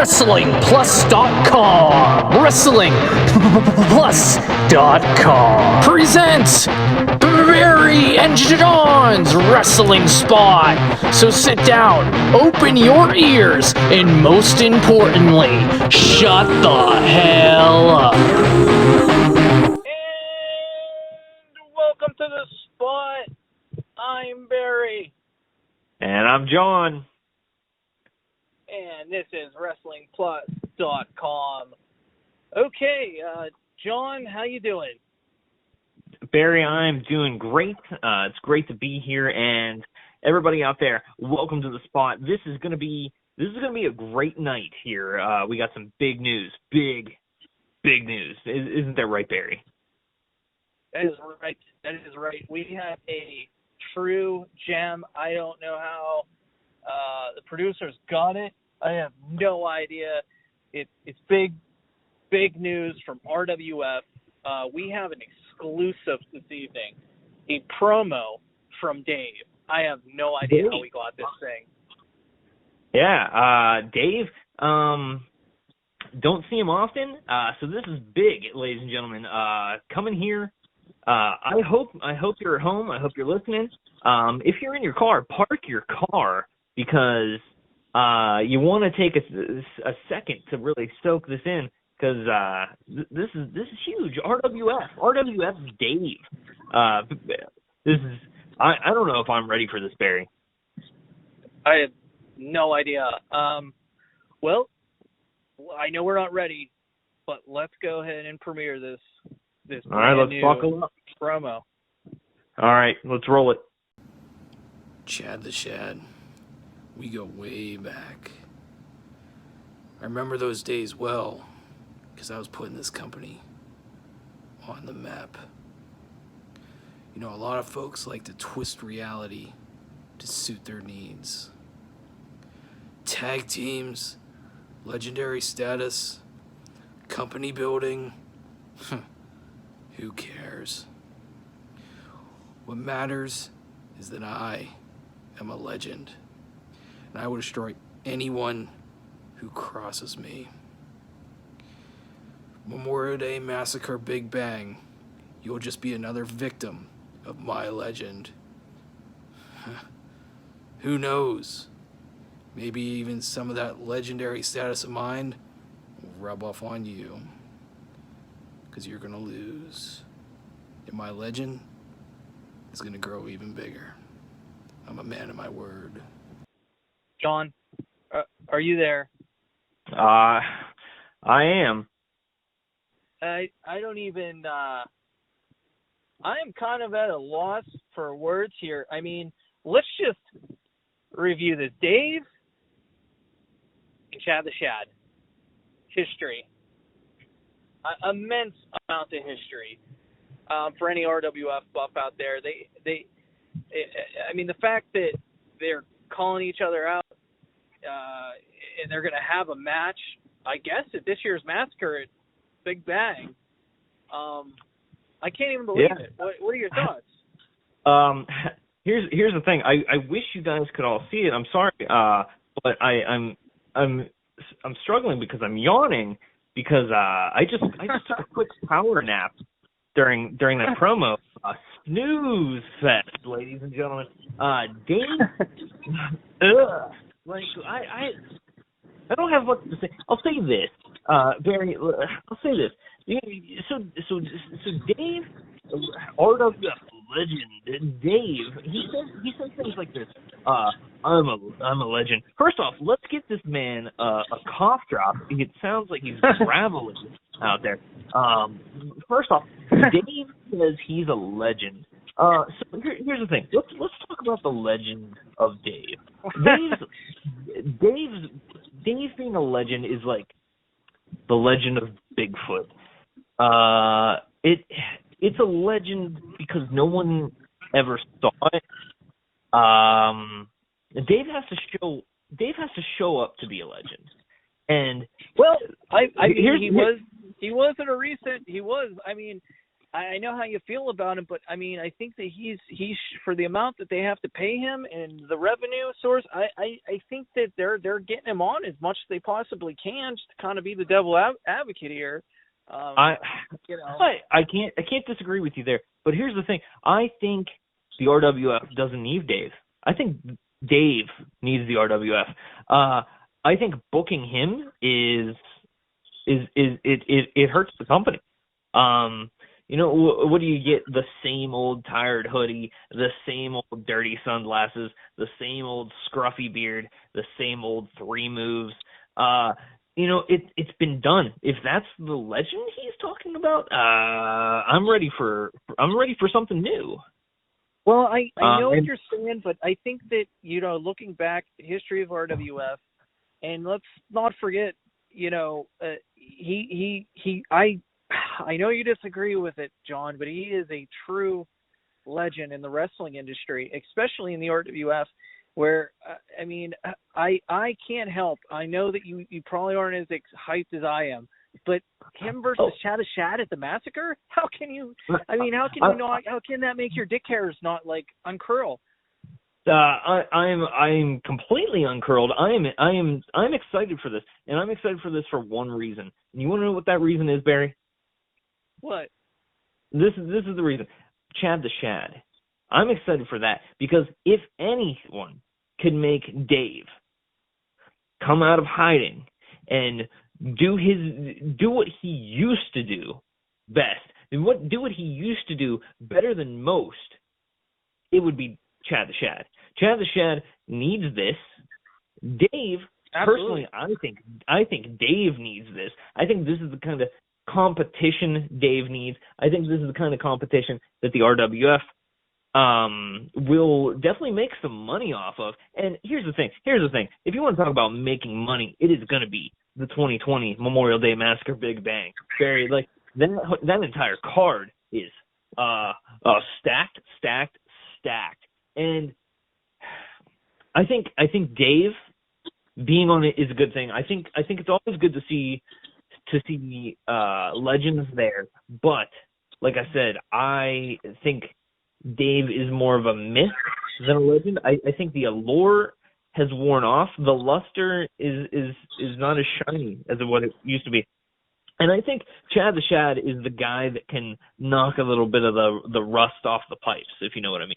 WrestlingPlus.com. WrestlingPlus.com presents Barry and John's Wrestling Spot. So sit down, open your ears, and most importantly, shut the hell up. And welcome to the Spot. I'm Barry. And I'm John. And this is WrestlingPlus.com. Okay, John, how you doing? Barry, I'm doing great. It's great to be here, and everybody out there, welcome to the Spot. This is gonna be a great night here. We got some big news, big news. Isn't that right, Barry? That is right. We have a true gem. I don't know how the producers got it. I have no idea. It's big news from RWF. We have an exclusive this evening, a promo from Dave. I have no idea how we got this thing. Yeah, Dave, don't see him often, so this is big, ladies and gentlemen. Coming here, I hope you're at home. I hope you're listening. If you're in your car, park your car, because you want to take a second to really soak this in, because this is huge. RWF Dave. This is I don't know if I'm ready for this, Barry. I have no idea. Well, I know we're not ready, but let's go ahead and premiere this. All right, let's buckle up. Promo. All right, let's roll it. Chad the Shad. We go way back. I remember those days well, because I was putting this company on the map. You know, a lot of folks like to twist reality to suit their needs. Tag teams, legendary status, company building. Who cares? What matters is that I am a legend, and I will destroy anyone who crosses me. Memorial Day Massacre Big Bang, you'll just be another victim of my legend. Who knows? Maybe even some of that legendary status of mine will rub off on you, because you're going to lose. And my legend is going to grow even bigger. I'm a man of my word. John, are you there? I am. I don't even, I am kind of at a loss for words here. I mean, let's just review this. Dave and Chad the Shad. History. Immense amount of history. For any RWF buff out there, I mean, the fact that they're calling each other out, and they're going to have a match, I guess, at this year's Massacre at Big Bang. I can't even believe it. What are your thoughts? Here's the thing. I wish you guys could all see it. I'm sorry, but I'm struggling because I'm yawning because I just took a quick power nap during that promo. Snooze fest, ladies and gentlemen. Dave, like I don't have much to say. I'll say this, Barry. I'll say this. So Dave, RWF legend, Dave. He says things like this. I'm a legend. First off, let's get this man a cough drop. It sounds like he's graveling out there. First off, Dave says he's a legend. So here's the thing. Let's talk about the legend of Dave. Dave being a legend is like the legend of Bigfoot. It's a legend because no one ever saw it. Dave has to show up to be a legend. And well, I mean, he was in a recent. He was. I mean, I know how you feel about him, but I mean, I think that he's for the amount that they have to pay him and the revenue source. I think that they're getting him on as much as they possibly can, just to kind of be the devil advocate here. I can't disagree with you there. But here's the thing: I think the RWF doesn't need Dave. I think Dave needs the RWF. I think booking him it hurts the company. What do you get? The same old tired hoodie, the same old dirty sunglasses, the same old scruffy beard, the same old 3 moves. It's been done. If that's the legend he's talking about, I'm ready for something new. Well, I know what you're saying, but I think that, looking back at the history of RWF, and let's not forget, I know you disagree with it, John, but he is a true legend in the wrestling industry, especially in the RWF, where, I can't help. I know that you probably aren't as hyped as I am, but him versus Chad the Shad at the Massacre? How can that make your dick hairs not, uncurl? I'm completely uncurled. I'm excited for this, and I'm excited for this for one reason. You want to know what that reason is, Barry? What? This is the reason. Chad the Shad. I'm excited for that because if anyone could make Dave come out of hiding and do what he used to do best, and do what he used to do better than most, it would be Chad the Shad. Chad the Shad needs this. Dave, absolutely. Personally, I think Dave needs this. I think this is the kind of competition Dave needs. I think this is the kind of competition that the RWF will definitely make some money off of. And here's the thing. If you want to talk about making money, it is going to be the 2020 Memorial Day Massacre Big Bang. Barry, that entire card is stacked. And I think Dave being on it is a good thing. I think it's always good to see legends there. But like I said, I think Dave is more of a myth than a legend. I think the allure has worn off. The luster is not as shiny as what it used to be. And I think Chad the Shad is the guy that can knock a little bit of the rust off the pipes, if you know what I mean.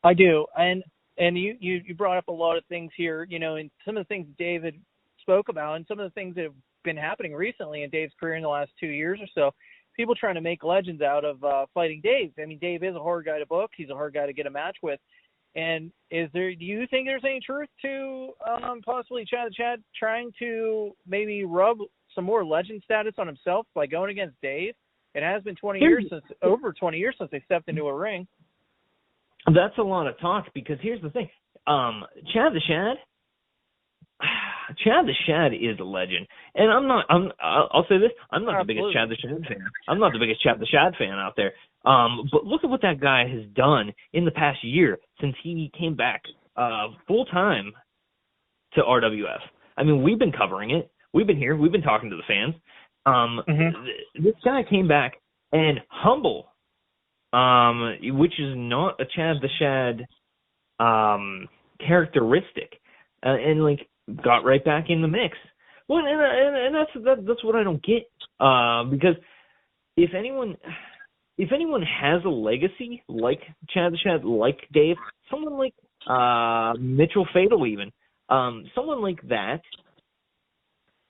I do. And you brought up a lot of things here, and some of the things David spoke about and some of the things that have been happening recently in Dave's career in the last 2 years or so. People trying to make legends out of fighting Dave. I mean, Dave is a hard guy to book. He's a hard guy to get a match with. And do you think there's any truth to possibly Chad trying to maybe rub some more legend status on himself by going against Dave? It has been over 20 years since they stepped into a ring. That's a lot of talk because here's the thing. Chad the Shad is a legend. And I'll say this, I'm not the biggest Chad the Shad fan. I'm not the biggest Chad the Shad fan out there. But look at what that guy has done in the past year since he came back full time to RWF. I mean, we've been covering it. We've been here. We've been talking to the fans. This guy came back and humble, which is not a Chad the Shad characteristic, and got right back in the mix. Well, and that's what I don't get, because if anyone has a legacy like Chad the Shad, like Dave, someone like Mitchell Fatal even, someone like that,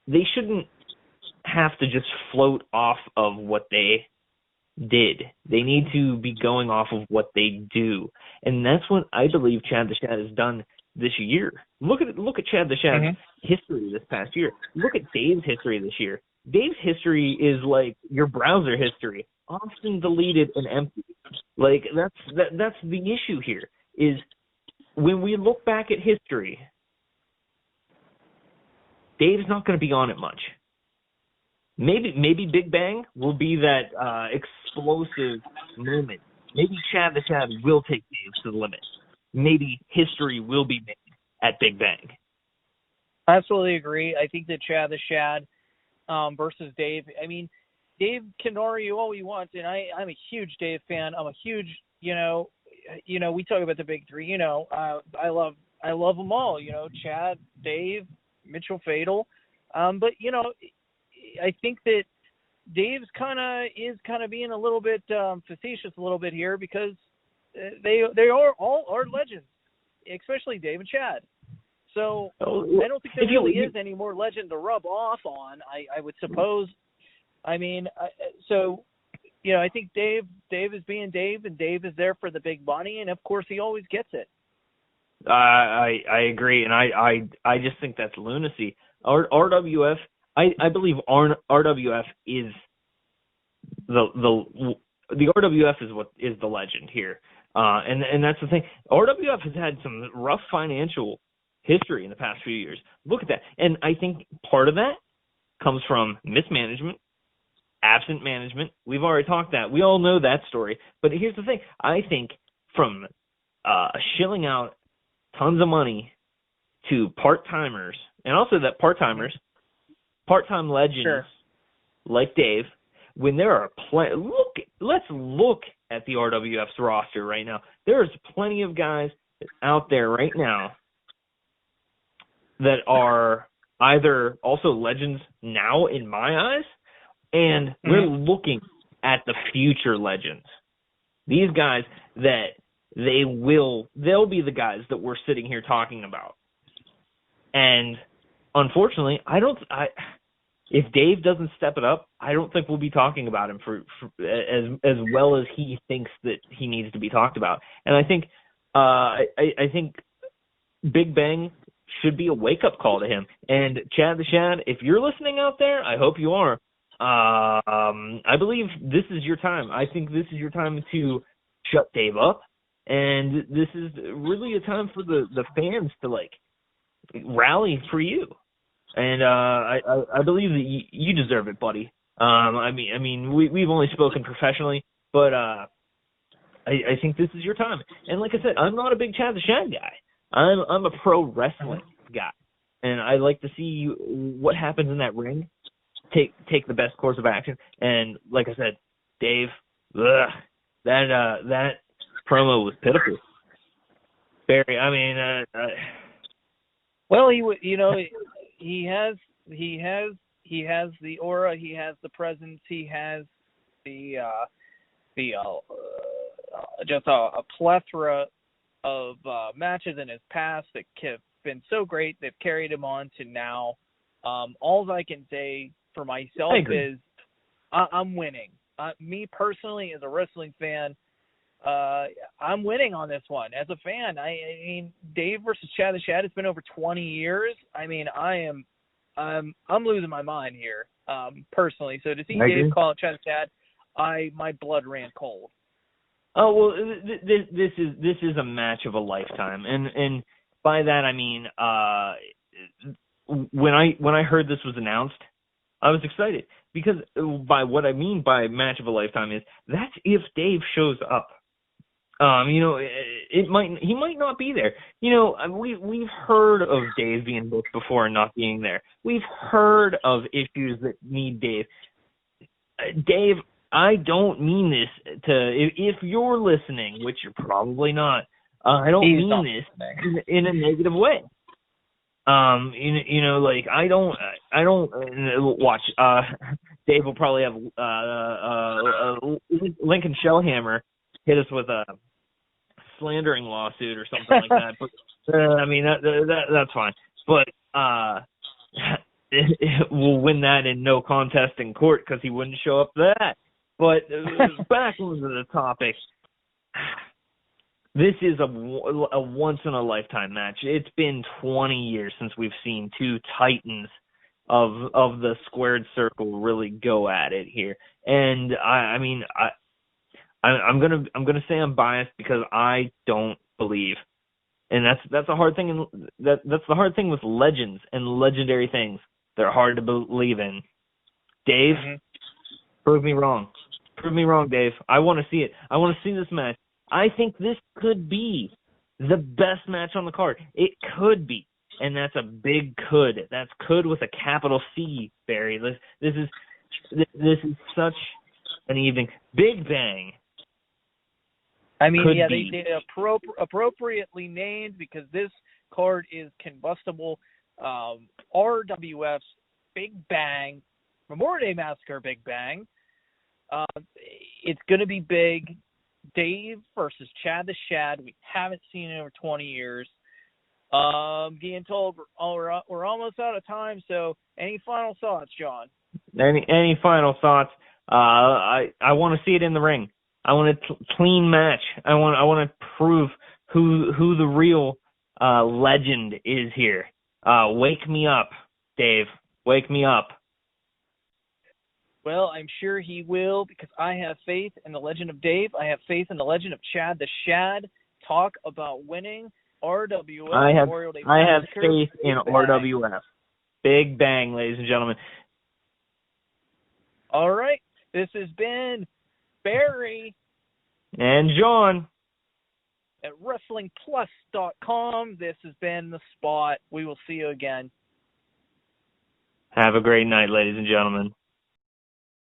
they shouldn't have to just float off of what they did. They need to be going off of what they do. And that's what I believe Chad the Shad has done this year. Look at Chad the Shad's history this past year. Look at Dave's history this year. Dave's history is like your browser history, often deleted and empty. That's the issue here, is when we look back at history, Dave's not going to be on it much. Maybe Big Bang will be that explosive moment. Maybe Chad the Shad will take Dave to the limit. Maybe history will be made at Big Bang. I absolutely agree. I think that Chad the Shad versus Dave, I mean, Dave can argue all he wants, and I'm a huge Dave fan. I'm a huge, we talk about the big three. I love them all. Chad, Dave, Mitchell Fatal. But I think that Dave's kind of being a little bit facetious a little bit here, because they are all are legends, especially Dave and Chad. So I don't think there really is any more legend to rub off on, I would suppose. I mean, I think Dave is being Dave, and Dave is there for the big money, and of course he always gets it. I agree, and I just think that's lunacy. RWF, I believe RWF is the RWF is what is the legend here, and that's the thing. RWF has had some rough financial history in the past few years. Look at that, and I think part of that comes from mismanagement, absent management. We've already talked that. We all know that story. But here's the thing. I think from shilling out tons of money to part-timers, and also that part-time legends like Dave, when there are let's look at the RWF's roster right now. There's plenty of guys out there right now that are either also legends now in my eyes, and we're looking at the future legends. These guys that they'll be the guys that we're sitting here talking about. And unfortunately, if Dave doesn't step it up, I don't think we'll be talking about him for as well as he thinks that he needs to be talked about. And I think I think Big Bang should be a wake-up call to him. And Chad the Shad, if you're listening out there, I hope you are. I believe this is your time. I think this is your time to shut Dave up, and this is really a time for the fans to rally for you. And I believe that you deserve it, buddy. I mean, we've only spoken professionally, but I think this is your time. And like I said, I'm not a big Chad the Shad guy. I'm a pro wrestling guy, and I like to see what happens in that ring. Take the best course of action. And like I said, Dave, that promo was pitiful. Barry, I mean, well, he has the aura, he has the presence, he has the just a plethora of matches in his past that have been so great. They've carried him on to now. All I can say for myself is I'm winning. Me personally, as a wrestling fan, I'm winning on this one. As a fan, I mean, Dave versus Chad the Shad, it's been over 20 years. I mean, I'm losing my mind here, personally. So to see Dave call it Chad the Shad, my blood ran cold. Oh well, this is a match of a lifetime, and by that I mean when I heard this was announced, I was excited, because by what I mean by match of a lifetime is that's if Dave shows up. He might not be there. We've heard of Dave being booked before and not being there. We've heard of issues that need Dave. Dave, I don't mean this if you're listening, which you're probably not. I don't mean this in a negative way. I don't watch. Dave will probably have Lincoln Shellhammer hit us with a slandering lawsuit or something like that. But I mean that's fine. But we'll win that in no contest in court because he wouldn't show up for that. But back onto the topic. This is a once-in-a-lifetime match. It's been 20 years since we've seen two titans of the squared circle really go at it here. And I'm gonna say I'm biased because I don't believe, and that's a hard thing. That's the hard thing with legends and legendary things. They're hard to believe in. Dave, prove me wrong. Prove me wrong, Dave. I want to see it. I want to see this match. I think this could be the best match on the card. It could be, and that's a big could. That's could with a capital C, Barry. This is This is such an evening. Big Bang. I mean, Could yeah, be. they appropriately named because this card is combustible. RWF's Big Bang, Memorial Day Massacre Big Bang. It's going to be big. Dave versus Chad the Shad. We haven't seen it in over 20 years. Being told we're almost out of time, so any final thoughts, John? Any final thoughts? I want to see it in the ring. I want a clean match. I want to prove who the real legend is here. Wake me up, Dave. Wake me up. Well, I'm sure he will because I have faith in the legend of Dave. I have faith in the legend of Chad the Shad. Talk about winning RWF Memorial Day I have Massacre. faith in Big Bang. RWF. Big Bang, ladies and gentlemen. All right. This has been Barry And John. at WrestlingPlus.com. This has been The Spot. We will see you again. Have a great night, ladies and gentlemen.